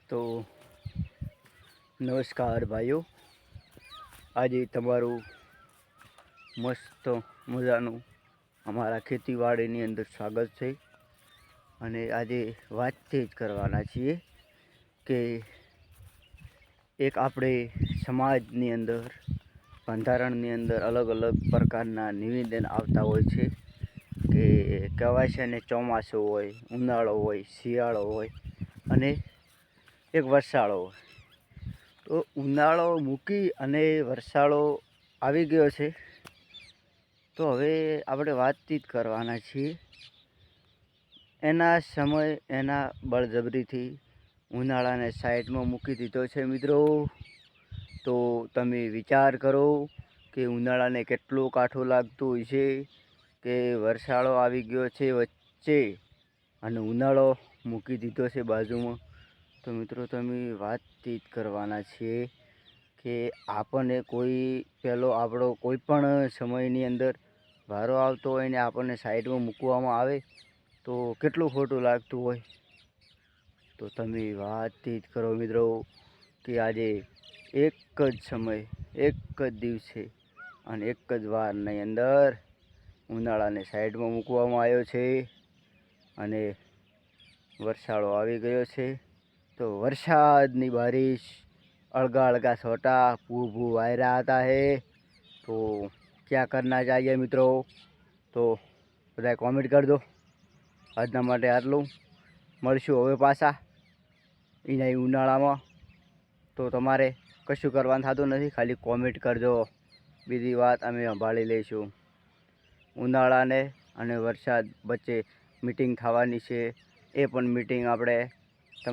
તો નમસ્કાર ભાઈઓ, આજે તમારું મસ્ત મજાનું અમારા ખેતીવાડીની અંદર સ્વાગત છે. અને આજે વાતચીત જ કરવાના છીએ કે એક આપણે સમાજની અંદર બંધારણની અંદર અલગ અલગ પ્રકારના નિવેદન આવતા હોય છે કે કહેવાય છે ને, ચોમાસું હોય, ઉનાળો હોય, શિયાળો હોય અને એક વરસાળો હોય. તો ઉનાળો મૂકી અને વરસાળો આવી ગયો છે. તો હવે આપણે વાતચીત કરવાના છીએ એના સમય એના બળજબરીથી ઉનાળાને સાઈડમાં મૂકી દીધો છે મિત્રો. તો તમે વિચાર કરો કે ઉનાળાને કેટલું કાઠું લાગતું હોય છે કે વરસાળો આવી ગયો છે વચ્ચે અને ઉનાળો મૂકી દીધો છે બાજુમાં. તો મિત્રો તમે વાતચીત કરવાના છીએ કે આપણને પહેલો આપણો કોઈ પણ સમયની અંદર વારો આવતો હોય ને આપણને સાઈડમાં મૂકવામાં આવે તો કેટલું ખોટું લાગતું હોય. તો તમે વાતચીત કરો મિત્રો કે આજે એક જ સમય, એક જ દિવસે અને એક જ વારની અંદર ઉનાળાને સાઈડમાં મૂકવામાં આવ્યો છે અને વરસાળો આવી ગયો છે. તો વરસાદની બારિશ અળગા અળગા છોટા ભૂ ભૂ વાયરા आता है. तो क्या करना चाहिए મિત્રો? તો બધા કોમેન્ટ કરી દો. આજના માટે આટલું. મળશું હવે પાછા એના ઉનાળામાં. તો તમારે કશું કરવાનું થતું નથી, ખાલી કોમેન્ટ કરજો. બીજી વાત અમે સંભાળી લઈશું. ઉનાળાને અને વરસાદ વચ્ચે મીટિંગ થવાની છે, એ પણ મીટિંગ આપણે